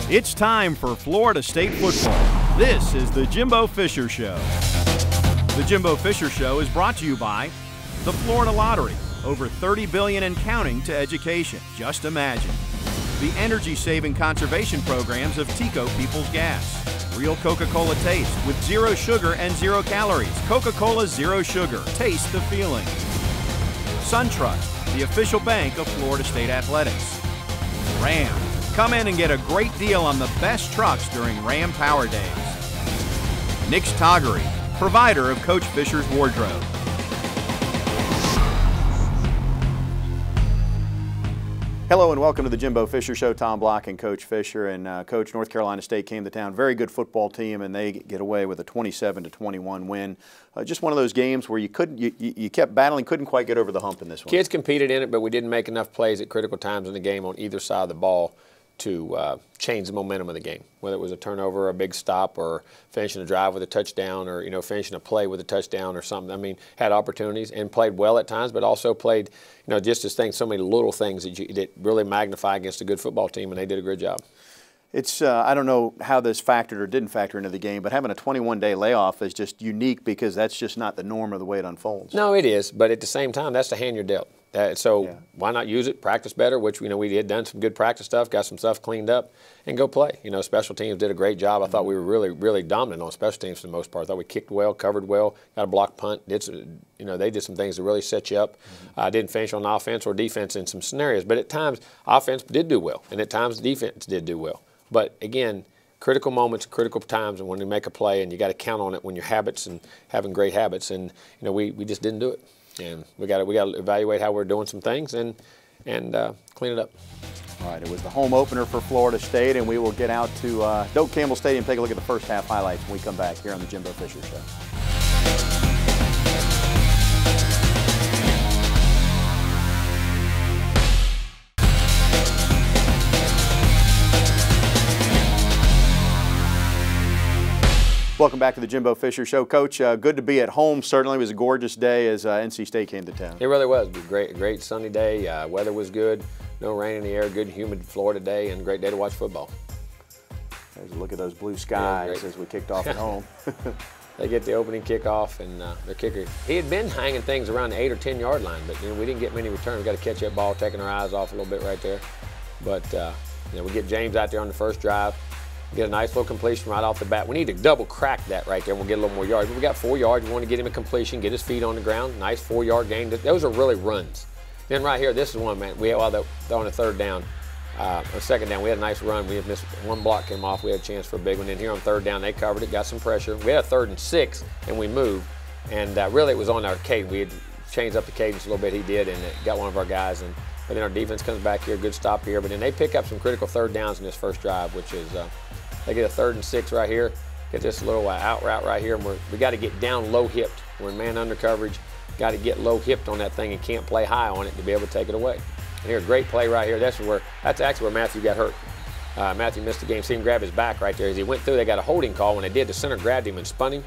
It's time for Florida State football. This is the Jimbo Fisher Show. The Jimbo Fisher Show is brought to you by the Florida Lottery, over $30 billion and counting to education. Just imagine. The energy-saving conservation programs of Tico People's Gas. Real Coca-Cola taste with 0 sugar and 0 calories. Coca-Cola Zero Sugar. Taste the feeling. SunTrust, the official bank of Florida State Athletics. Ram. Come in and get a great deal on the best trucks during Ram Power Days. Nick's Toggery, provider of Coach Fisher's wardrobe. Hello and welcome to the Jimbo Fisher Show. Tom Block and Coach Fisher. And Coach, North Carolina State came to town. Very good football team, and they get away with a 27-21 win. Just one of those games where you kept battling, couldn't quite get over the hump in this one. Kids competed in it, but we didn't make enough plays at critical times in the game on either side of the ball to change the momentum of the game, whether it was a turnover, a big stop, or finishing a drive with a touchdown, or finishing a play with a touchdown or something. I mean, had opportunities and played well at times, but also played just as things, so many little things that really magnify against a good football team, and they did a great job. It's I don't know how this factored or didn't factor into the game, but having a 21-day layoff is just unique because that's just not the norm of the way it unfolds. No, it is, but at the same time, that's the hand you're dealt. Why not use it, practice better, which we had done some good practice stuff, got some stuff cleaned up, and go play. Special teams did a great job. I thought we were really, really dominant on special teams for the most part. I thought we kicked well, covered well, got a block punt. They did some things to really set you up. Didn't finish on offense or defense in some scenarios, but at times offense did do well, and at times defense did do well. But again, critical moments, critical times, and when you make a play, and you got to count on it when your habits and having great habits, and we just didn't do it. And we got to evaluate how we're doing some things and clean it up. All right, it was the home opener for Florida State, and we will get out to Doak Campbell Stadium and take a look at the first half highlights when we come back here on the Jimbo Fisher Show. Welcome back to the Jimbo Fisher Show. Coach, good to be at home. Certainly, it was a gorgeous day as NC State came to town. It really was. It was a great sunny day. Weather was good. No rain in the air. Good, humid Florida day, and a great day to watch football. There's a look at those blue skies as we kicked off at home. They get the opening kickoff, and their kicker, he had been hanging things around the 8 or 10 yard line, but we didn't get many returns. We got to catch that ball, taking our eyes off a little bit right there. But we get James out there on the first drive. Get a nice little completion right off the bat. We need to double crack that right there. We'll get a little more yards. But we got 4 yards. We want to get him a completion, get his feet on the ground. Nice 4-yard gain. Those are really runs. Then right here, this is one, man. We had on the third down, or second down, we had a nice run. We had missed one block came off. We had a chance for a big one. Then here on third down, they covered it, got some pressure. We had a 3rd and 6, and we moved. And really, it was on our cadence. We had changed up the cadence a little bit. He did, and it got one of our guys. But then our defense comes back here, good stop here. But then they pick up some critical third downs in this first drive, which is they get a 3rd and 6 right here, get this little out route right here, and we got to get down low hipped. We're in man under coverage, got to get low hipped on that thing and can't play high on it to be able to take it away. And here's a great play right here. That's actually where Matthew got hurt. Matthew missed the game. See him grab his back right there. As he went through, they got a holding call. When they did, the center grabbed him and spun him,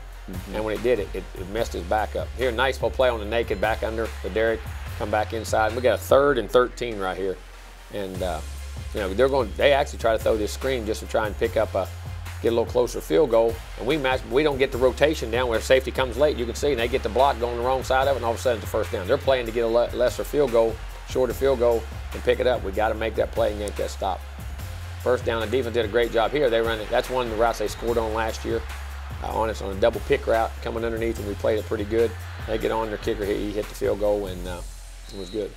and when it did, it messed his back up. Here, nice little play on the naked back under for Derek, come back inside. We got a 3rd and 13 right here, and they actually try to throw this screen just to try and pick up get a little closer field goal, and we don't get the rotation down where safety comes late. You can see, and they get the block going the wrong side of it, and all of a sudden it's a first down. They're playing to get a lesser field goal, shorter field goal, and pick it up. We got to make that play and get that stop. First down, the defense did a great job here. They run it. That's one of the routes they scored on last year. On a double pick route coming underneath, and we played it pretty good. They get on their kicker, he hit the field goal, and it was good.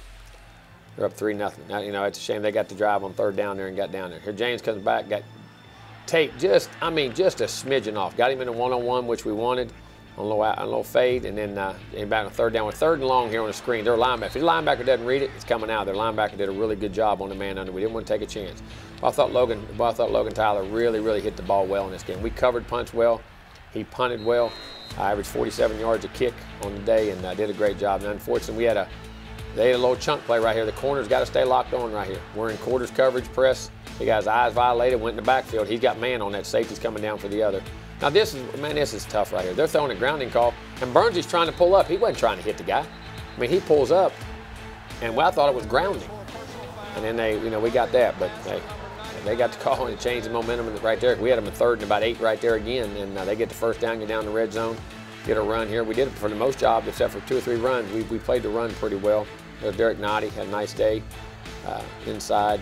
They're up 3-0. Now, it's a shame they got the drive on third down there and got down there. Here James comes back, got taped just a smidgen off. Got him in a one-on-one, which we wanted, on a little fade, and then back on third down. We're 3rd and long here on the screen. Their linebacker, if the linebacker doesn't read it, it's coming out. Their linebacker did a really good job on the man under. We didn't want to take a chance. I thought Logan Tyler really hit the ball well in this game. We covered punts well. He punted well. I averaged 47 yards a kick on the day, and did a great job. And unfortunately, they had a little chunk play right here. The corner's got to stay locked on right here. We're in quarters coverage press. The guy's eyes violated, went in the backfield. He's got man on that. Safety's coming down for the other. Now this is tough right here. They're throwing a grounding call, and Burns is trying to pull up. He wasn't trying to hit the guy. I mean, he pulls up, and I thought it was grounding. And then we got that, but hey, they got the call and it changed the momentum right there. We had them in 3rd and about 8 right there again, and they get the first down, get down the red zone, get a run here. We did it for the most job, except for 2 or 3 runs. We played the run pretty well. Derek Noddy had a nice day. Inside,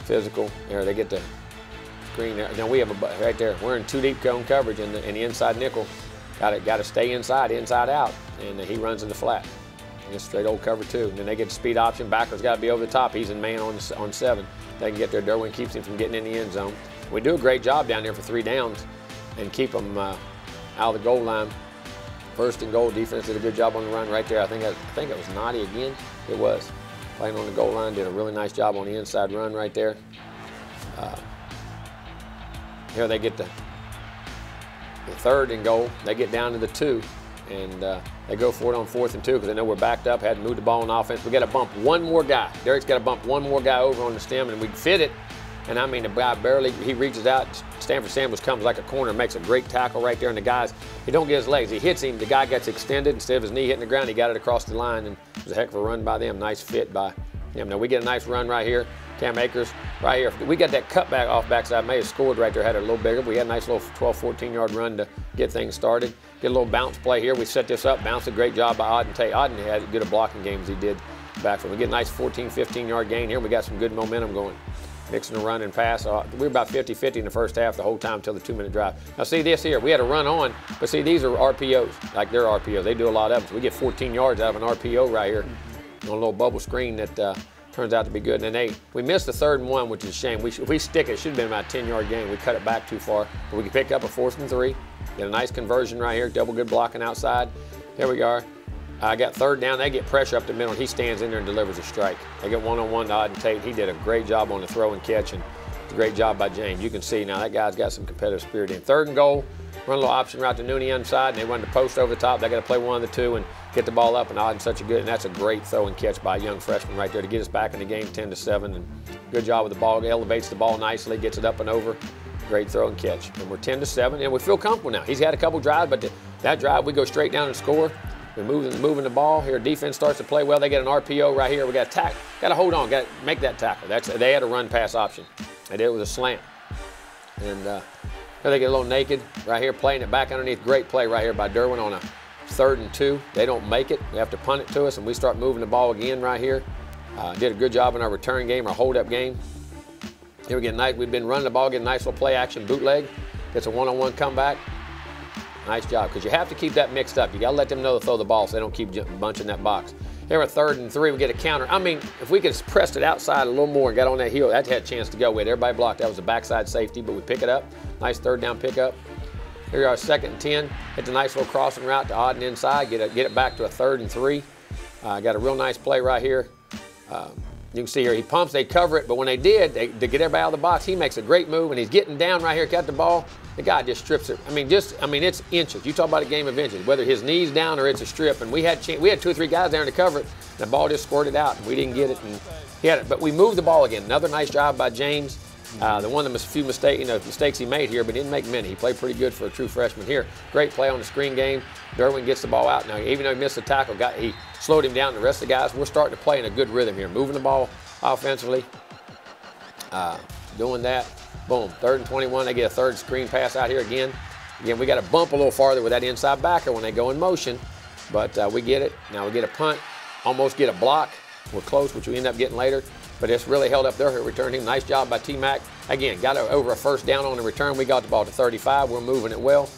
physical. There, they get the screen there. Now we have a right there. We're in 2 deep cone coverage in the inside nickel. Got to stay inside out, and he runs in the flat. Just straight old cover 2. And then they get the speed option. Backer's got to be over the top. He's in man on 7. They can get there. Derwin keeps him from getting in the end zone. We do a great job down there for 3 downs and keep them out of the goal line. 1st and goal. Defense did a good job on the run right there. I think it was Noddy again. It was. Playing on the goal line, did a really nice job on the inside run right there. Here they get the 3rd and goal. They get down to the 2, and they go for it on 4th and 2 because they know we're backed up, had to move the ball on offense. We got to bump one more guy. Derek's got to bump one more guy over on the stem, and we fit it. And I mean, the guy barely, he reaches out. Stanford Samuels comes like a corner, makes a great tackle right there. And the guys, he don't get his legs. He hits him. The guy gets extended. Instead of his knee hitting the ground, he got it across the line. And it was a heck of a run by them. Nice fit by him. Now we get a nice run right here. Cam Akers right here. We got that cutback off backside. May have scored right there, had it a little bigger. We had a nice little 12, 14-yard run to get things started. Get a little bounce play here. We set this up. Bounced a great job by Auden Tate. Auden had as good a blocking game as he did back from. We get a nice 14, 15-yard gain here. We got some good momentum going. Mixing the run and pass. We were about 50-50 in the first half the whole time until the 2-minute drive. Now see this here, we had a run on, but see these are RPOs, like they're RPOs. They do a lot of them. So we get 14 yards out of an RPO right here on a little bubble screen that turns out to be good. And then we missed the 3rd and 1, which is a shame. If we stick it, it should have been about a 10-yard gain. We cut it back too far, but we can pick up a 4th and 3. Get a nice conversion right here, double good blocking outside. Here we are. I got 3rd down. They get pressure up the middle. He stands in there and delivers a strike. They get one-on-one to Auden Tate. He did a great job on the throw and catch, and a great job by James. You can see now that guy's got some competitive spirit in. 3rd and goal. Run a little option route to Nooney inside, and they run the post over the top. They got to play one of the 2 and get the ball up, and Auden's such a good, and that's a great throw and catch by a young freshman right there to get us back in the game 10-7. And good job with the ball. Elevates the ball nicely, gets it up and over. Great throw and catch. And we're 10-7, and we feel comfortable now. He's had a couple drives, but that drive we go straight down and score. We're moving the ball here. Defense starts to play well. They get an RPO right here. We got to tackle. Got to hold on. Got to make that tackle. They had a run pass option. They did it with a slant. And they get a little naked right here, playing it back underneath. Great play right here by Derwin on a 3rd and 2. They don't make it. They have to punt it to us, and we start moving the ball again right here. Did a good job in our return game, our hold-up game. Here we get nice. We've been running the ball, get a nice little play action bootleg. Gets a one-on-one comeback. Nice job, because you have to keep that mixed up. You got to let them know to throw the ball so they don't keep bunching that box. Here at 3rd and 3, we get a counter. I mean, if we could have pressed it outside a little more and got on that heel, that had a chance to go with. Everybody blocked. That was a backside safety, but we pick it up. Nice 3rd down pickup. Here we are, 2nd and 10. Hit a nice little crossing route to Auden inside. Get it back to a 3rd and 3. Got a real nice play right here. You can see here, he pumps, they cover it, but when they did, to get everybody out of the box, he makes a great move, and he's getting down right here, got the ball. The guy just strips it. I mean, it's inches. You talk about a game of inches, whether his knee's down or it's a strip. And we had 2 or 3 guys there to cover it. And the ball just squirted out, and we didn't get it. And he had it, but we moved the ball again. Another nice job by James. The few mistakes he made here, but he didn't make many. He played pretty good for a true freshman here. Great play on the screen game. Derwin gets the ball out. Now, even though he missed the tackle, he slowed him down. The rest of the guys, we're starting to play in a good rhythm here, moving the ball offensively. Doing that. Boom, 3rd and 21. They get a 3rd screen pass out here again. Again, we got to bump a little farther with that inside backer when they go in motion, but we get it. Now we get a punt, almost get a block. We're close, which we end up getting later, but it's really held up their return team. Nice job by T-Mac. Again, got over a 1st down on the return. We got the ball to 35. We're moving it well.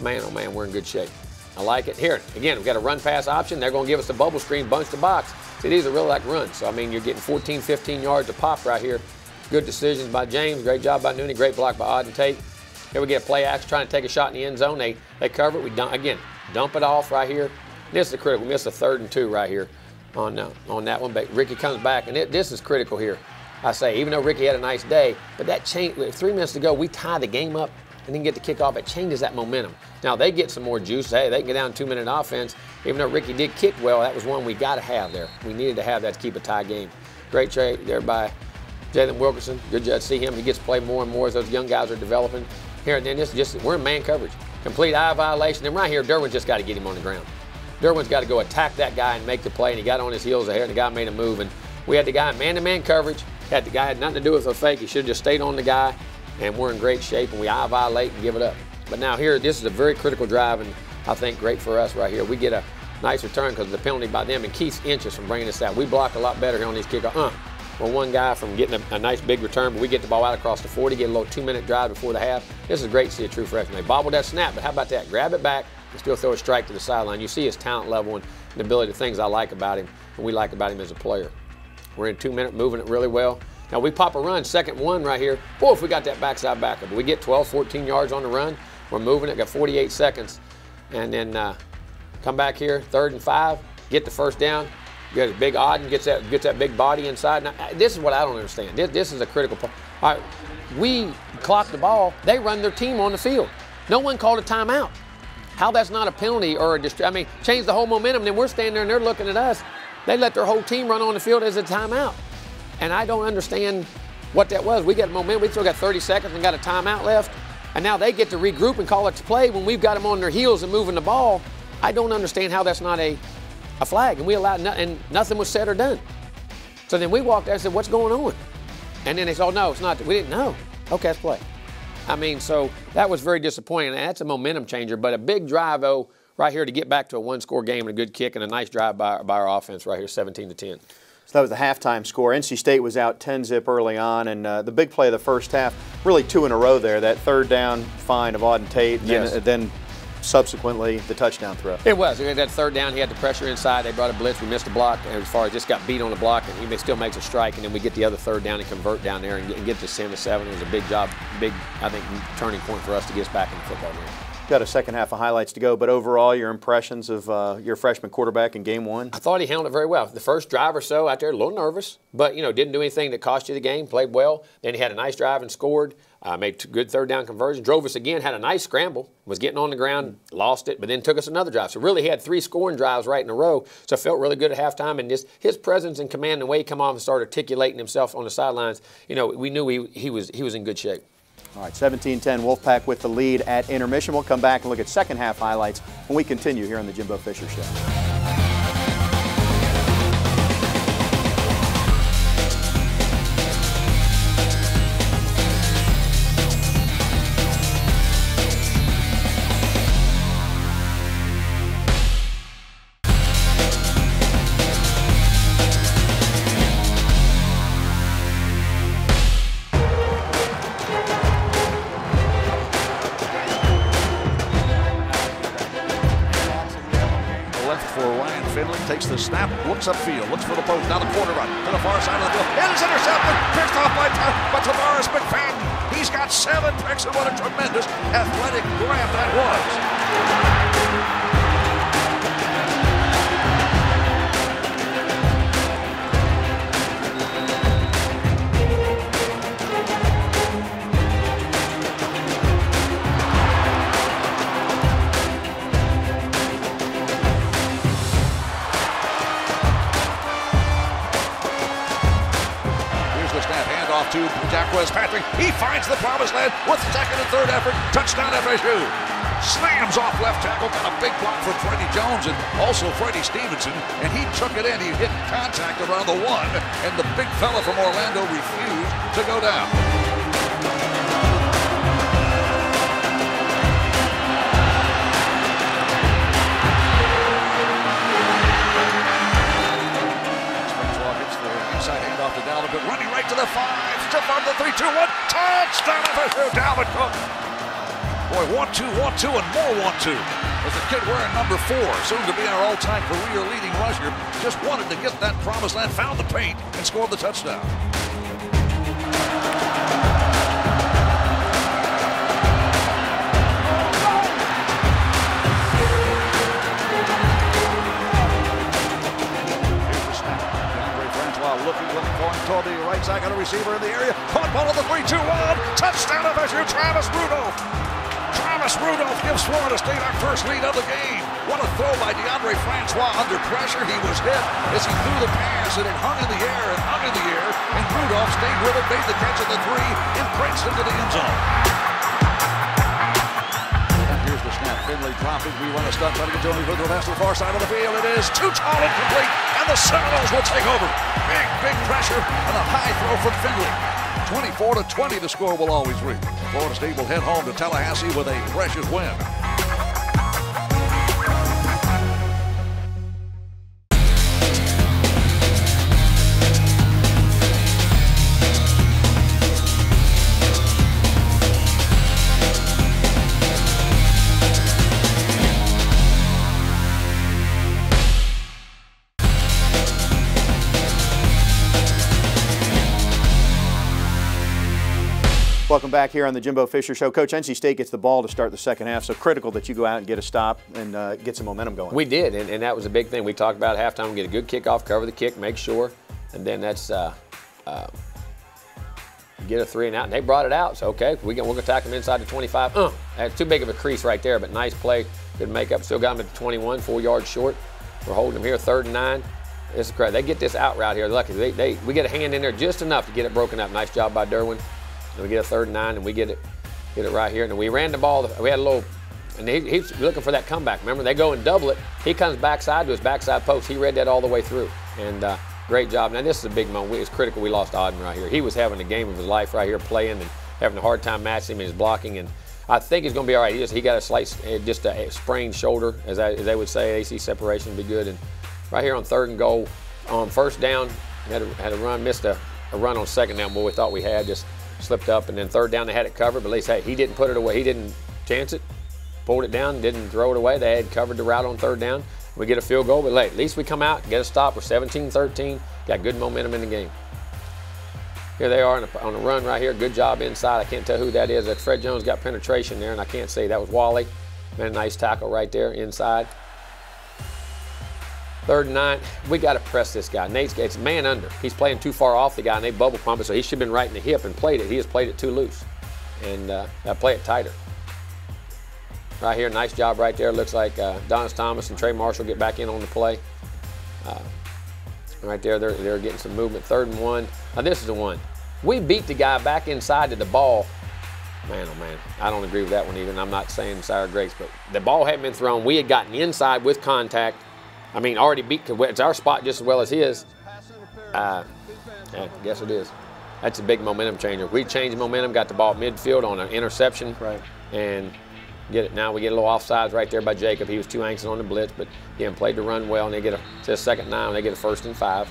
Man, oh man, we're in good shape. I like it. Here, again, we've got a run pass option. They're going to give us the bubble screen, bunch the box. See, these are really like runs. So, I mean, you're getting 14, 15 yards a pop right here. Good decisions by James. Great job by Nooney. Great block by Auden Tate. Here we get a play action, trying to take a shot in the end zone. They cover it. We dump it off right here. This is critical. We missed a 3rd and 2 right here on that one. But Ricky comes back, and this is critical here. I say, even though Ricky had a nice day, but that change, with 3 minutes to go, we tie the game up and then get the kickoff. It changes that momentum. Now, they get some more juice. Hey, they can get down 2-minute offense. Even though Ricky did kick well, that was one we got to have there. We needed to have that to keep a tie game. Great trade there by Jalen Wilkerson. Good job to see him. He gets to play more and more as those young guys are developing. Here and then, we're in man coverage. Complete eye violation. And right here, Derwin's just got to get him on the ground. Derwin's got to go attack that guy and make the play, and he got on his heels ahead, and the guy made a move. And we had the guy in man-to-man coverage. The guy had nothing to do with a fake. He should have just stayed on the guy, and we're in great shape, and we violate and give it up. But now here, this is a very critical drive, and I think great for us right here. We get a nice return because of the penalty by them, and Keith's inches from bringing us out. We block a lot better here on these kickoffs. We're one guy from getting a nice big return, but we get the ball out across the 40, get a little 2-minute drive before the half. This is great to see a true freshman. They bobbled that snap, but how about that? Grab it back and still throw a strike to the sideline. You see his talent level and the ability, the things I like about him, and we like about him as a player. We're in 2 minutes, moving it really well. Now we pop a run, 2nd and 1 right here. Boy, if we got that backside backer. But we get 12, 14 yards on the run. We're moving it, got 48 seconds. And then come back here, 3rd and 5, get the first down. You got a big Auden, gets that big body inside. Now, this is what I don't understand. This is a critical part. All right, we clock the ball. They run their team on the field. No one called a timeout. How that's not a penalty or change the whole momentum. Then we're standing there and they're looking at us. They let their whole team run on the field as a timeout. And I don't understand what that was. We got momentum. We still got 30 seconds and got a timeout left. And now they get to regroup and call it to play when we've got them on their heels and moving the ball. I don't understand how that's not a flag, and we allowed and nothing was said or done. So then we walked out and said, what's going on? And then they said, oh, no, it's not. We didn't know. Okay, let's play. I mean, so that was very disappointing. And that's a momentum changer, but a big drive, though, right here to get back to a one-score game and a good kick and a nice drive by our offense right here, 17-10. So that was the halftime score. NC State was out 10-zip early on, and the big play of the first half, really 2 in a row there, that 3rd down find of Auden Tate, and yes. then subsequently the touchdown throw. It was. That 3rd down, he had the pressure inside. They brought a blitz. We missed a block as far as just got beat on the block, and he still makes a strike, and then we get the other 3rd down and convert down there and get to 10-7. It was a big job, I think, turning point for us to get us back in the football game. Got a second half of highlights to go, but overall, your impressions of your freshman quarterback in game 1? I thought he handled it very well. The first drive or so out there, a little nervous, but didn't do anything that cost you the game. Played well. Then he had a nice drive and scored. Made good 3rd down conversion. Drove us again. Had a nice scramble. Was getting on the ground, lost it, but then took us another drive. So really, he had 3 scoring drives right in a row. So I felt really good at halftime. And his presence and command, and the way he come off and started articulating himself on the sidelines, we knew he was in good shape. All right, 17-10, Wolfpack with the lead at intermission. We'll come back and look at second half highlights when we continue here on the Jimbo Fisher Show. Takes the snap, looks upfield, looks for the post, now the corner run to the far side of the field. It is intercepted, picked off by Tavares McFadden. He's got 7 picks, and what a tremendous athletic grab that was. To Jacquez Patrick. He finds the promised land with 2nd and 3rd effort. Touchdown FSU. Slams off left tackle. Got a big block from Freddie Jones and also Freddie Stevenson. And he took it in. He hit contact around the 1. And the big fella from Orlando refused to go down. But running right to the 5, stiff on the 3-2-1, touchdown FSU, Dalvin Cook. Boy, 1-2, and more 1-2. As the kid wearing number 4, soon to be our all-time career leading rusher, just wanted to get that promised land, found the paint, and scored the touchdown. Looking for him toward the right side, got a receiver in the area, caught ball on the 3-2-1, touchdown FSU, Travis Rudolph. Travis Rudolph gives Florida State our first lead of the game. What a throw by DeAndre Francois under pressure. He was hit as he threw the pass, and it hung in the air and hung in the air, and Rudolph stayed with it, made the catch at the 3, and breaks into the end zone. And here's the snap. Finley dropping. We run a stunt, trying to get Tony Hood to pass to the far side of the field. It is too tall and complete, and the Seminoles will take over. Big pressure and a high throw from Finley. 24-20, the score will always read. Florida State will head home to Tallahassee with a precious win. Welcome back here on the Jimbo Fisher Show. Coach, NC State gets the ball to start the second half, so critical that you go out and get a stop and get some momentum going. We did, and that was a big thing. We talked about at halftime, get a good kickoff, cover the kick, make sure, and then that's get a 3 and out. And they brought it out, so okay, we're going to tackle them inside the 25. That's too big of a crease right there, but nice play, good makeup. Still got them at the 21, 4 yards short. We're holding them here, 3rd and 9. This is crazy. They get this out route here. Lucky, we get a hand in there just enough to get it broken up. Nice job by Derwin. And we get a 3rd and 9, and we get it right here. And we ran the ball. We had a little, and he's looking for that comeback. Remember, they go and double it. He comes backside to his backside post. He read that all the way through, and great job. Now this is a big moment. It's critical. We lost Auden right here. He was having a game of his life right here, playing and having a hard time matching him in his blocking. And I think he's going to be all right. He got a slight, just a sprained shoulder, as they would say. AC separation would be good. And right here on 3rd and goal, on 1st down, had a run, missed a run on 2nd down. What we thought we had just slipped up, and then 3rd down they had it covered, but at least, hey, he didn't put it away. He didn't chance it, pulled it down, didn't throw it away. They had covered the route on 3rd down. We get a field goal, but at least we come out, get a stop. We're 17-13, got good momentum in the game. Here they are on a run right here. Good job inside. I can't tell who that is. That Fred Jones got penetration there, and I can't say that was Wally. And a nice tackle right there inside. 3rd and 9, we got to press this guy. It's man under. He's playing too far off the guy, and they bubble pump it, so he should have been right in the hip and played it. He has played it too loose. And got to play it tighter. Right here, nice job right there. Looks like Donis Thomas and Trey Marshall get back in on the play. Right there, they're getting some movement. 3rd and 1. Now this is the one. We beat the guy back inside to the ball. Man, oh man, I don't agree with that one either, and I'm not saying sour grapes, but the ball hadn't been thrown. We had gotten inside with contact. I mean, already beat, it's our spot just as well as his. Yeah, I guess it is. That's a big momentum changer. We changed momentum, got the ball midfield on an interception, right, and get it. Now we get a little offsides right there by Jacob. He was too anxious on the blitz, but again, played the run well, and they get a 2nd and 9, and they get a 1st and 5.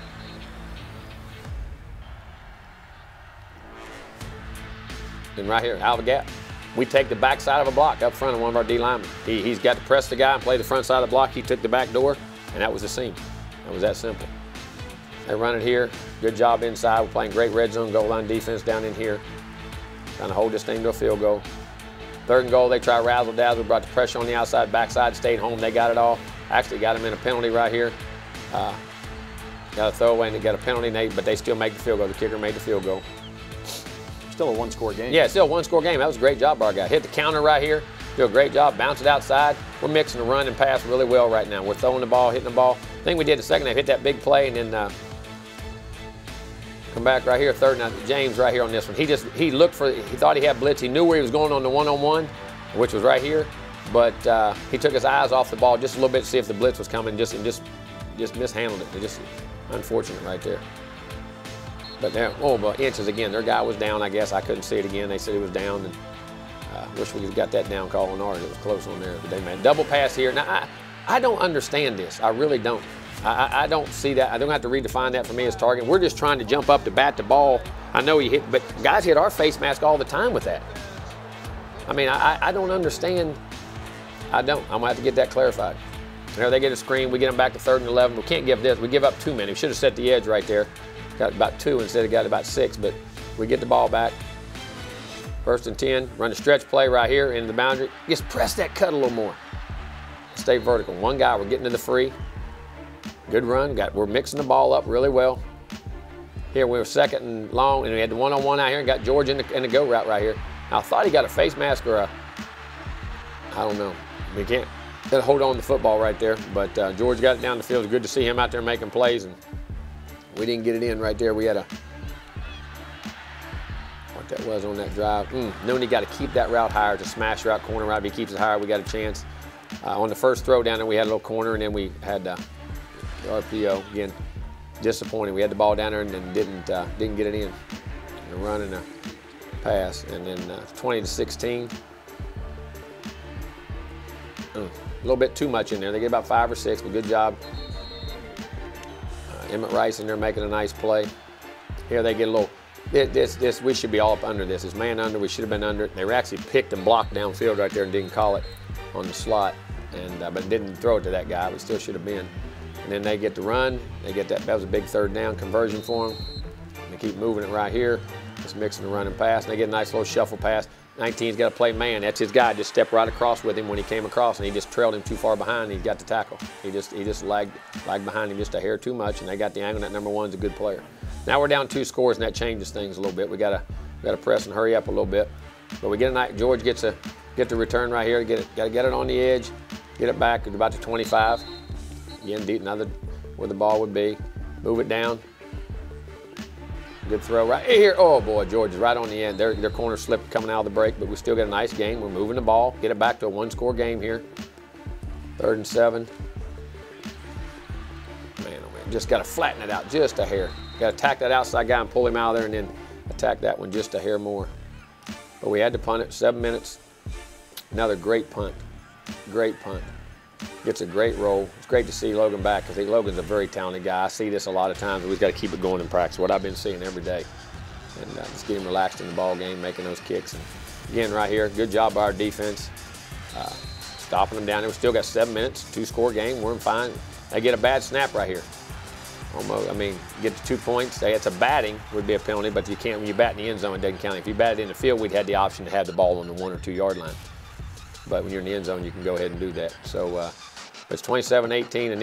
And right here, out of the gap. We take the back side of a block up front of one of our D linemen. He's got to press the guy and play the front side of the block. He took the back door. And that was the seam. That was that simple. They run it here. Good job inside. We're playing great red zone goal line defense down in here. Trying to hold this thing to a field goal. 3rd and goal, they try razzle dazzle. Brought the pressure on the outside, backside, stayed home. They got it all. Actually got them in a penalty right here. Got a throwaway and they got a penalty, but they still make the field goal. The kicker made the field goal. Still a 1-score game. Yeah, still a 1-score game. That was a great job by our guy. Hit the counter right here. Do a great job, bounce it outside. We're mixing the run and pass really well right now. We're throwing the ball, hitting the ball. The thing we did the 2nd half, hit that big play, and then come back right here, 3rd and 9. James right here on this one. He thought he had blitz. He knew where he was going on the one-on-one, which was right here, but he took his eyes off the ball just a little bit to see if the blitz was coming, just mishandled it. Just unfortunate right there. But there, but inches again. Their guy was down, I guess. I couldn't see it again. They said he was down. And, wish we got that down call on ours. It was close on there, but they made double pass here. Now, I don't understand this. I really don't. I don't see that. I don't have to redefine that for me as target. We're just trying to jump up to bat the ball. I know he hit, but guys hit our face mask all the time with that. I mean, I don't understand. I don't. I'm going to have to get that clarified. There they get a screen. We get them back to 3rd and 11. We can't give this. We give up too many. We should have set the edge right there. Got about 2 instead of got about 6, but we get the ball back. 1st and 10, run a stretch play right here into the boundary. Just press that cut a little more. Stay vertical. One guy, we're getting to the free. Good run. We're mixing the ball up really well. Here we were 2nd and long, and we had the one-on-one out here and got George in the go route right here. Now, I thought he got a face mask or I don't know. We can't hold on to the football right there, but George got it down the field. It was good to see him out there making plays, and we didn't get it in right there. We had what that was on that drive. Then he got to keep that route higher. It's a smash route, corner route. If he keeps it higher, we got a chance. On the first throw down there, we had a little corner, and then we had the RPO. Again, disappointing. We had the ball down there and then didn't get it in. A run and a pass, and then 20-16. A little bit too much in there. They get about 5 or 6, but good job. Emmett Rice in there making a nice play. Here they get a little. This we should be all up under this. It's man under. We should have been under it. They were actually picked and blocked downfield right there and didn't call it on the slot, and but didn't throw it to that guy. But still should have been. And then they get to run. They get that. That was a big third down conversion for them. And they keep moving it right here. Just mixing the run and pass. And they get a nice little shuffle pass. 19's got to play man. That's his guy. Just stepped right across with him when he came across, and he just trailed him too far behind. And he got the tackle. He just lagged behind him just a hair too much, and they got the angle. That number 1's a good player. Now we're down 2 scores, and that changes things a little bit. We gotta press and hurry up a little bit. But we get a night. George get the return right here. Got to get it on the edge. Get it back at about the 25. Again, deep another where the ball would be. Move it down. Good throw right here. Oh boy, George is right on the end. Their corner slipped coming out of the break, but we still get a nice gain. We're moving the ball. Get it back to a 1-score game here. 3rd and 7. Man, oh man, just got to flatten it out just a hair. Got to attack that outside guy and pull him out of there, and then attack that one just a hair more. But we had to punt it. 7 minutes. Another great punt. Great punt. Gets a great roll. It's great to see Logan back because Logan's a very talented guy. I see this a lot of times. We've got to keep it going in practice. What I've been seeing every day. And just get him relaxed in the ball game, making those kicks. And again, right here, good job by our defense. Stopping them down there. We still got 7 minutes, 2-score game. We're fine. They get a bad snap right here. Almost, I mean, get to 2 points. It's a batting would be a penalty, but you can't when you bat in the end zone. It doesn't count. If you bat it in the field, we'd had the option to have the ball on the 1 or 2 yard line. But when you're in the end zone, you can go ahead and do that. So it's 27-18, and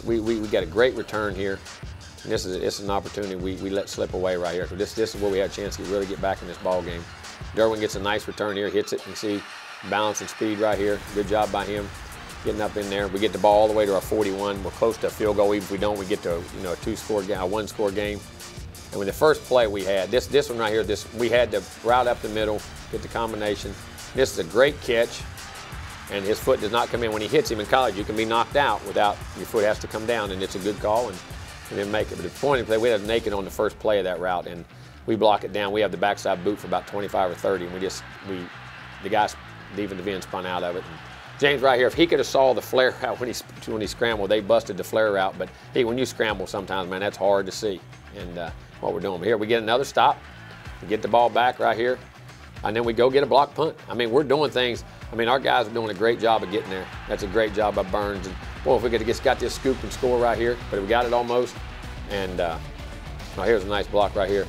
we got a great return here. And this is an opportunity we let slip away right here. This is where we had a chance to really get back in this ball game. Derwin gets a nice return here, hits it. You can see balance and speed right here. Good job by him getting up in there. We get the ball all the way to our 41. We're close to a field goal. Even if we don't, we get to a 2-score game, a 1-score game. And with the first play we had, this one right here, we had to route up the middle, get the combination. This is a great catch, and his foot does not come in. When he hits him in college, you can be knocked out without your foot has to come down, and it's a good call, and then make it. But the point of the play, we had a naked on the first play of that route, and we block it down. We have the backside boot for about 25 or 30, and the guys, even the end, spun out of it. And James right here, if he could have saw the flare route when he scrambled, they busted the flare route. But hey, when you scramble sometimes, man, that's hard to see. And what we're doing. But here, we get another stop. We get the ball back right here. And then we go get a block punt. I mean, we're doing things. I mean, our guys are doing a great job of getting there. That's a great job by Burns. And boy, if we could have just got this scoop and score right here, but we got it almost. And here's a nice block right here.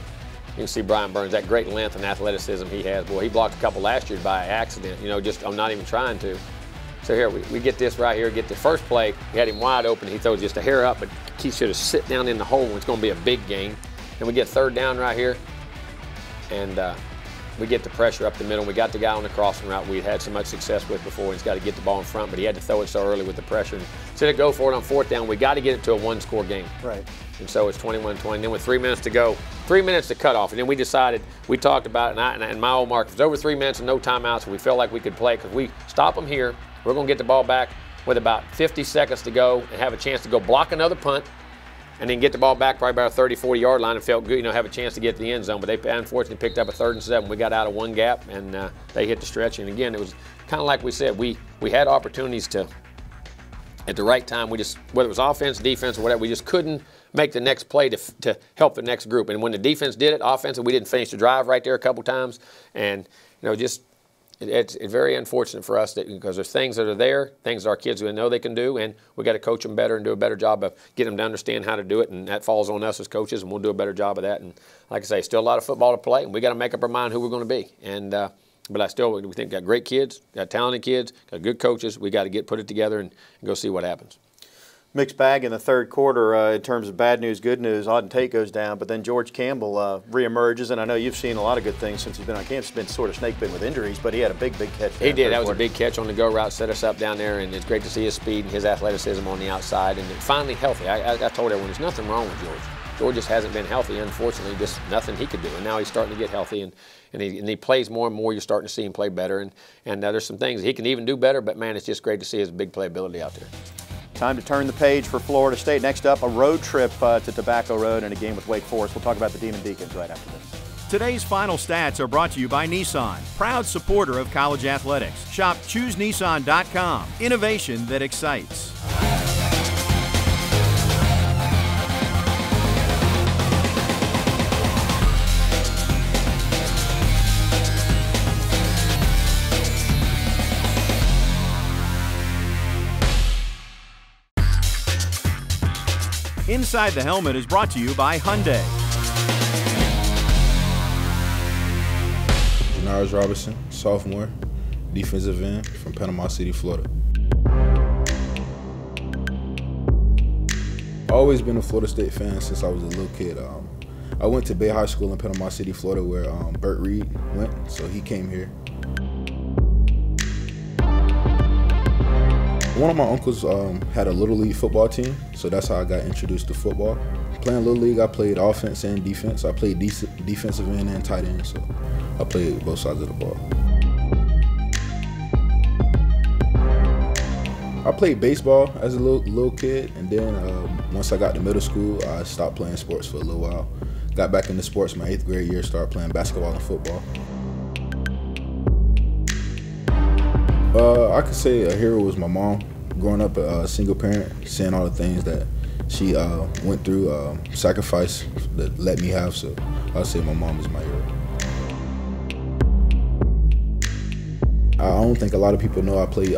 You can see Brian Burns, that great length and athleticism he has. Boy, he blocked a couple last year by accident. Just I'm not even trying to. So here we get this right here. Get the first play. We had him wide open. He throws just a hair up, but he should have sit down in the hole. It's going to be a big gain. And we get 3rd down right here, and we get the pressure up the middle. We got the guy on the crossing route we'd had so much success with before. He's got to get the ball in front, but he had to throw it so early with the pressure. And instead of go for it on 4th down, we got to get it to a 1-score game. Right. And so it's 21-20. Then with 3 minutes to go, 3 minutes to cut off. And then we decided, we talked about it, and my old mark, it was over 3 minutes and no timeouts, and we felt like we could play because we stop them here. We're going to get the ball back with about 50 seconds to go and have a chance to go block another punt and then get the ball back probably about a 30, 40 yard line and felt good, have a chance to get to the end zone. But they unfortunately picked up a 3rd and 7. We got out of one gap and they hit the stretch. And again, it was kind of like we said, we had opportunities to, at the right time, whether it was offense, defense, or whatever, we just couldn't make the next play to help the next group. And when the defense did it, offensive, we didn't finish the drive right there a couple times. And, it's very unfortunate for us because there's things that are there, things that our kids know they can do, and we got to coach them better and do a better job of getting them to understand how to do it, and that falls on us as coaches, and we'll do a better job of that. And like I say, still a lot of football to play, and we got to make up our mind who we're going to be. And but we think got great kids, got talented kids, got good coaches. We got to put it together and go see what happens. Mixed bag in the 3rd quarter in terms of bad news, good news. Auden Tate goes down, but then George Campbell reemerges, and I know you've seen a lot of good things since he's been on campus. He's been sort of snake bitten with injuries, but he had a big catch. He did. That was a big catch on the go route, set us up down there, and it's great to see his speed and his athleticism on the outside, and finally healthy. I told everyone there's nothing wrong with George. George just hasn't been healthy, unfortunately, just nothing he could do. And now he's starting to get healthy, and he plays more and more. You're starting to see him play better, and there's some things he can even do better, but man, it's just great to see his big playability out there. Time to turn the page for Florida State. Next up, a road trip to Tobacco Road and a game with Wake Forest. We'll talk about the Demon Deacons right after this. Today's final stats are brought to you by Nissan, proud supporter of college athletics. Shop ChooseNissan.com. Innovation that excites. Inside the Helmet is brought to you by Hyundai. Robinson, sophomore, defensive end from Panama City, Florida. I've always been a Florida State fan since I was a little kid. I went to Bay High School in Panama City, Florida, where Burt Reed went, so he came here. One of my uncles had a Little League football team, so that's how I got introduced to football. Playing Little League, I played offense and defense. I played defensive end and tight end, so I played both sides of the ball. I played baseball as a little kid, and then once I got to middle school, I stopped playing sports for a little while. Got back into sports my 8th grade year, started playing basketball and football. I could say a hero was my mom. Growing up a single parent, seeing all the things that she went through, sacrifice that let me have, so I'll say my mom is my hero. I don't think a lot of people know I play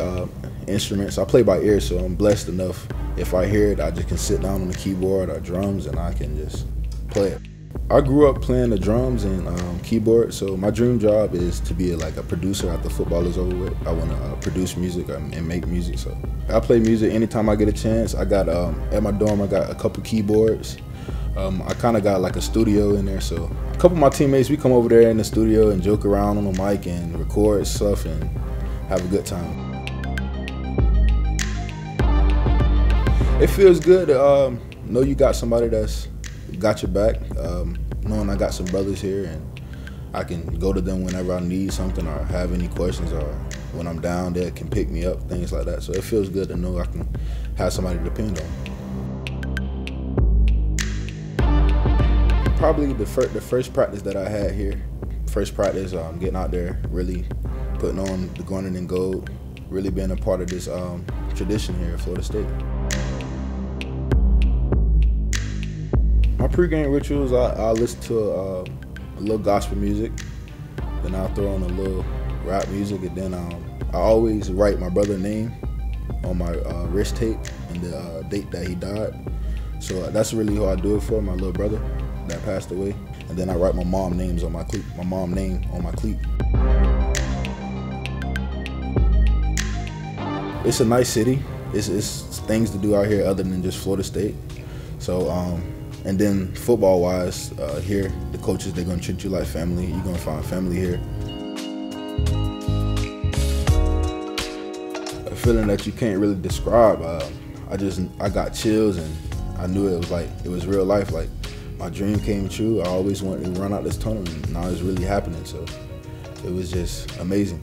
instruments. I play by ear, so I'm blessed enough. If I hear it, I just can sit down on the keyboard or drums and I can just play it. I grew up playing the drums and keyboard, so my dream job is to be like a producer after football is over with. I want to produce music and make music, so I play music anytime I get a chance. I got, at my dorm, I got a couple keyboards. I kind of got like a studio in there, so a couple of my teammates, we come over there in the studio and joke around on the mic and record stuff and have a good time. It feels good to know you got somebody that's got your back, knowing I got some brothers here and I can go to them whenever I need something or have any questions, or when I'm down, they can pick me up, things like that. So it feels good to know I can have somebody to depend on. Probably the first practice that I had here, first practice, getting out there, really putting on the garnet and gold, really being a part of this tradition here at Florida State. My pregame rituals, I listen to a little gospel music, then I'll throw on a little rap music, and then I always write my brother's name on my wrist tape and the date that he died. So that's really who I do it for, my little brother that passed away. And then I write my mom's name on my cleat. It's a nice city. It's things to do out here other than just Florida State. So, and then football-wise, here, the coaches, they're gonna treat you like family. You're gonna find family here. A feeling that you can't really describe. I got chills, and I knew it was real life. Like, my dream came true. I always wanted to run out this tunnel, and now it's really happening. So it was just amazing.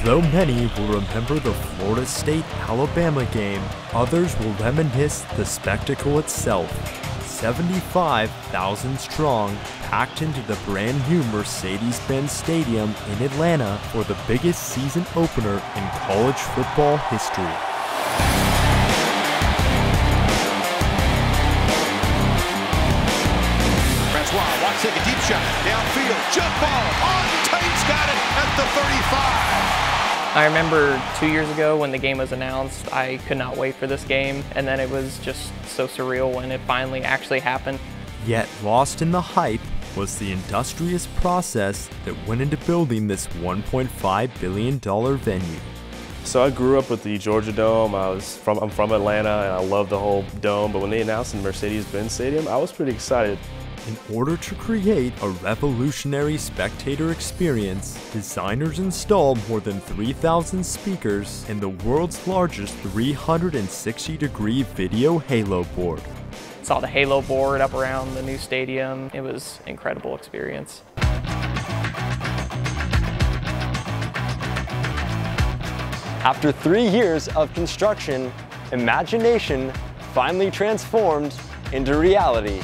Although many will remember the Florida State-Alabama game, others will reminisce the spectacle itself. 75,000 strong, packed into the brand new Mercedes-Benz Stadium in Atlanta for the biggest season opener in college football history. Francois wants to take a deep shot, downfield, jump ball, Tate's got it at the 35. I remember 2 years ago when the game was announced, I could not wait for this game, and then it was just so surreal when it finally actually happened. Yet lost in the hype was the industrious process that went into building this $1.5 billion venue. So I grew up with the Georgia Dome. I'm from Atlanta, and I love the whole dome, but when they announced the Mercedes-Benz Stadium, I was pretty excited. In order to create a revolutionary spectator experience, designers installed more than 3,000 speakers and the world's largest 360-degree video halo board. Saw the halo board up around the new stadium. It was an incredible experience. After 3 years of construction, imagination finally transformed into reality.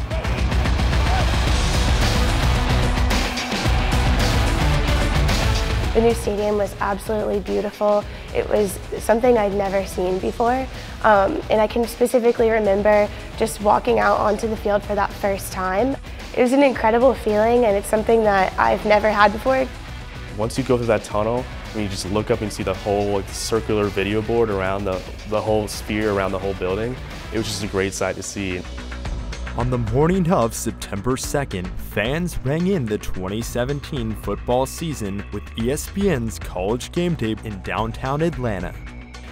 The new stadium was absolutely beautiful. It was something I'd never seen before. And I can specifically remember just walking out onto the field for that first time. It was an incredible feeling, and it's something that I've never had before. Once you go through that tunnel, and you just look up and see the whole circular video board around the whole sphere around the whole building, it was just a great sight to see. On the morning of September 2nd, fans rang in the 2017 football season with ESPN's College Gameday in downtown Atlanta.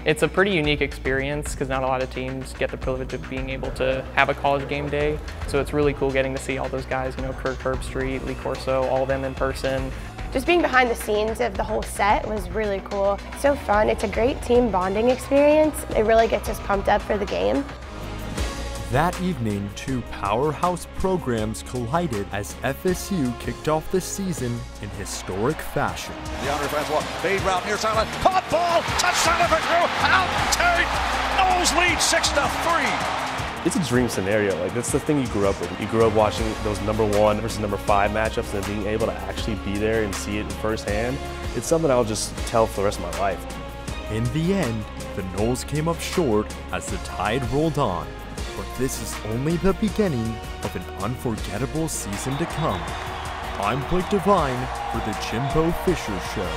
It's a pretty unique experience because not a lot of teams get the privilege of being able to have a college game day. So it's really cool getting to see all those guys, you know, Kirk Herbstreit, Lee Corso, all of them in person. Just being behind the scenes of the whole set was really cool. So fun. It's a great team bonding experience. It really gets us pumped up for the game. That evening, two powerhouse programs collided as FSU kicked off the season in historic fashion. DeAndre Francois, fade route near sideline, caught ball, touchdown FSU, out, Tate, Knowles lead 6-3. It's a dream scenario. Like, that's the thing you grew up with. You grew up watching those #1 versus #5 matchups, and being able to actually be there and see it firsthand. It's something I'll just tell for the rest of my life. In the end, the Noles came up short as the tide rolled on. But this is only the beginning of an unforgettable season to come. I'm Blake Devine for the Jimbo Fisher Show.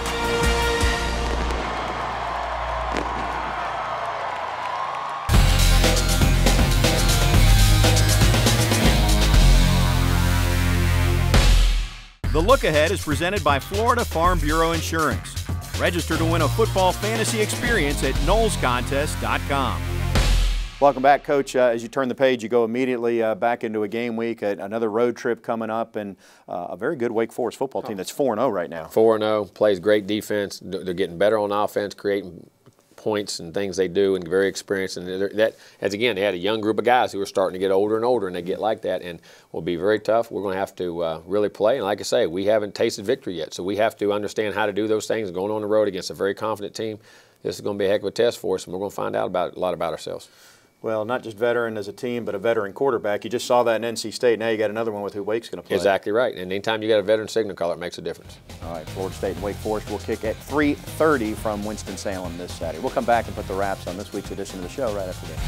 The Look Ahead is presented by Florida Farm Bureau Insurance. Register to win a football fantasy experience at NolesContest.com. Welcome back, Coach. As you turn the page, you go immediately back into a game week, another road trip coming up, and a very good Wake Forest football team that's 4-0 right now. 4-0, plays great defense. They're getting better on offense, creating points and things they do, and very experienced. And that, as again, they had a young group of guys who are starting to get older and older, and they get like that, and will be very tough. We're going to have to really play. And like I say, we haven't tasted victory yet, so we have to understand how to do those things. Going on the road against a very confident team, this is going to be a heck of a test for us, and we're going to find out a lot about ourselves. Well, not just veteran as a team, but a veteran quarterback. You just saw that in NC State. Now you got another one with who Wake's going to play. Exactly right. And anytime you got a veteran signal caller, it makes a difference. All right, Florida State and Wake Forest will kick at 3:30 from Winston-Salem this Saturday. We'll come back and put the wraps on this week's edition of the show right after this.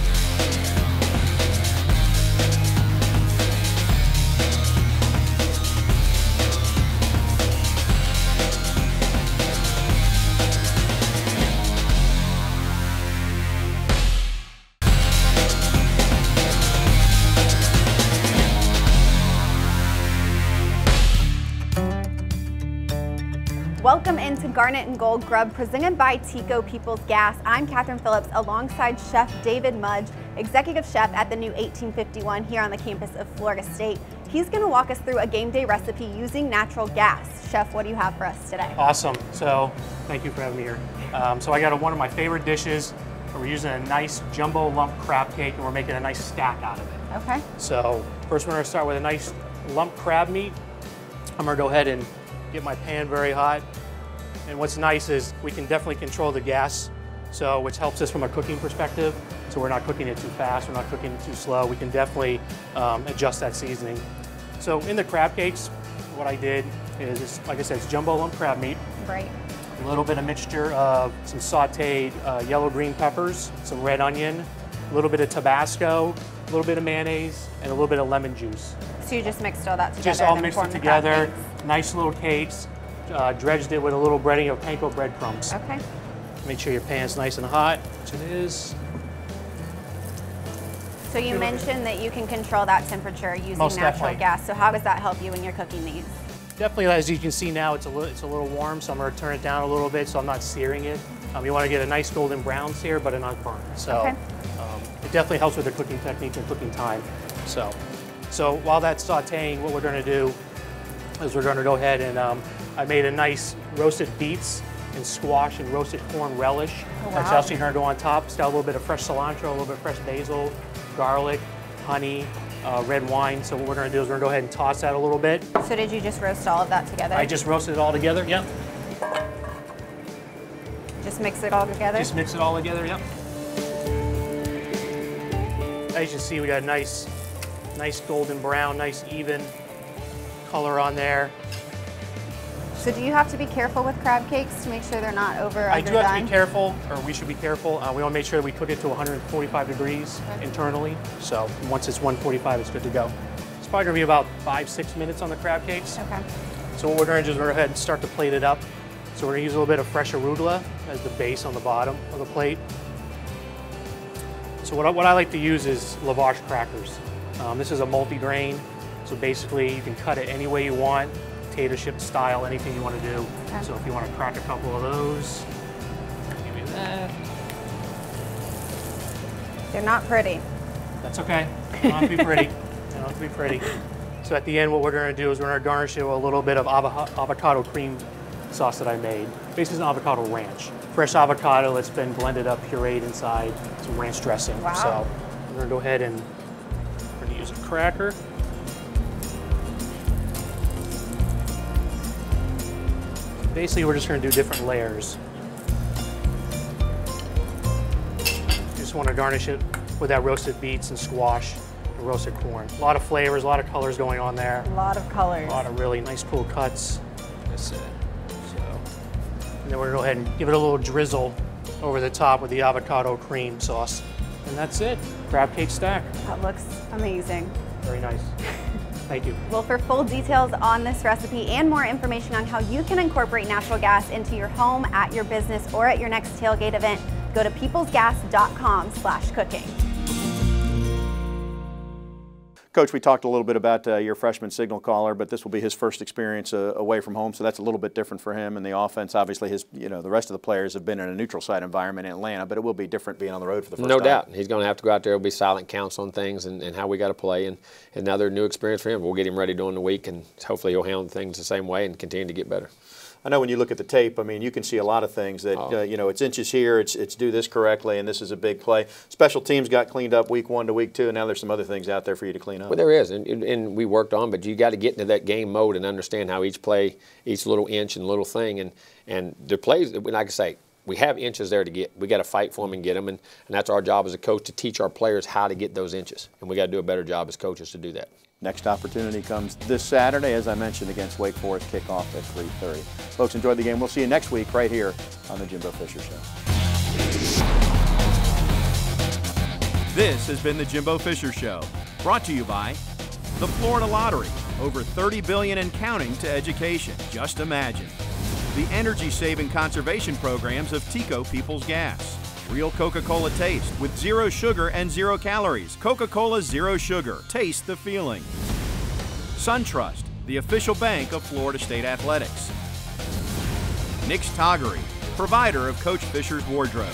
Welcome into Garnet and Gold Grub presented by Tico People's Gas. I'm Catherine Phillips alongside Chef David Mudge, Executive Chef at the new 1851 here on the campus of Florida State. He's going to walk us through a game day recipe using natural gas. Chef, what do you have for us today? Awesome. So thank you for having me here. So I got one of my favorite dishes. We're using a nice jumbo lump crab cake, and we're making a nice stack out of it. Okay. So first we're going to start with a nice lump crab meat. I'm going to go ahead and get my pan very hot, And what's nice is we can definitely control the gas, so which helps us from a cooking perspective. So we're not cooking it too fast, we're not cooking it too slow. We can definitely adjust that seasoning. So in the crab cakes, what I did is, like I said, it's jumbo lump crab meat. Right. A little bit of mixture of some sauteed yellow green peppers, some red onion, a little bit of Tabasco, a little bit of mayonnaise, and a little bit of lemon juice. So you just mixed all that together? Just all and then mixed it formed the crab together. cakes? Nice little cakes. Dredged it with a little breading of panko breadcrumbs. Okay. Make sure your pan's nice and hot, which it is. So you mentioned that you can control that temperature using Most natural definitely. gas. So how does that help you when you're cooking these? Definitely, as you can see now, it's a little warm, so I'm going to turn it down a little bit so I'm not searing it. You want to get a nice golden brown sear, but it not burnt. So Okay. it definitely helps with the cooking technique and cooking time. So while that's sauteing, what we're going to do is we're going to go ahead and I made a nice roasted beets and squash and roasted corn relish. Oh, wow. That's actually going to go on top. It's got a little bit of fresh cilantro, a little bit of fresh basil, garlic, honey, red wine. So what we're going to do is we're going to go ahead and toss that a little bit. So did you just roast all of that together? I just roasted it all together, yep. Just mix it all together? Just mix it all together, yep. As you see, we got a nice golden brown, nice even color on there. So do you have to be careful with crab cakes to make sure they're not over I do have to underdone? be careful, or we should be careful. We want to make sure that we cook it to 145 degrees internally. So once it's 145, it's good to go. It's probably going to be about 5-6 minutes on the crab cakes. Okay. So what we're going to do is we're going to go ahead and start to plate it up. So we're going to use a little bit of fresh arugula as the base on the bottom of the plate. So what I like to use is lavash crackers. This is a multi-grain, so basically you can cut it any way you want, potato chip style, anything you want to do. Okay. So if you want to crack a couple of those, give me that. They're not pretty. That's okay. They don't have to be pretty. They don't have to be pretty. So at the end, what we're going to do is we're going to garnish it with a little bit of avocado cream sauce that I made. Basically, it's an avocado ranch. Fresh avocado that's been blended up, pureed inside some ranch dressing. Wow. So we're going to go ahead and we're going to use a cracker. Basically, we're just going to do different layers. Just want to garnish it with that roasted beets and squash and roasted corn. A lot of flavors, a lot of colors going on there. A lot of colors. A lot of really nice, cool cuts. That's it. And then we're going to go ahead and give it a little drizzle over the top with the avocado cream sauce. And that's it. Crab cake stack. That looks amazing. Very nice. Thank you. Well, for full details on this recipe and more information on how you can incorporate natural gas into your home, at your business, or at your next tailgate event, go to peoplesgas.com/cooking. Coach, we talked a little bit about your freshman signal caller, but this will be his first experience away from home, so that's a little bit different for him. And the offense, obviously, the rest of the players have been in a neutral site environment in Atlanta, but it will be different being on the road for the first time. No doubt. He's going to have to go out there. It'll be silent counts on things and how we got to play, and another new experience for him. We'll get him ready during the week, and hopefully he'll handle things the same way and continue to get better. I know when you look at the tape, I mean, you can see a lot of things that, it's inches here, it's do this correctly, and this is a big play. Special teams got cleaned up week 1 to week 2, and now there's some other things out there for you to clean up. Well, there is, and we worked on, but you got to get into that game mode and understand how each play, each little inch and little thing, and the plays, like I say, we have inches there to get. We got to fight for them and get them, and that's our job as a coach, to teach our players how to get those inches, and we got to do a better job as coaches to do that. Next opportunity comes this Saturday, as I mentioned, against Wake Forest, kickoff at 3:30. Folks, enjoy the game. We'll see you next week right here on the Jimbo Fisher Show. This has been the Jimbo Fisher Show, brought to you by the Florida Lottery. Over $30 billion and counting to education. Just imagine. The energy-saving conservation programs of Tico People's Gas. Real Coca-Cola taste with 0 sugar and 0 calories. Coca-Cola Zero Sugar. Taste the feeling. SunTrust, the official bank of Florida State Athletics. Nick's Toggery, provider of Coach Fisher's wardrobe.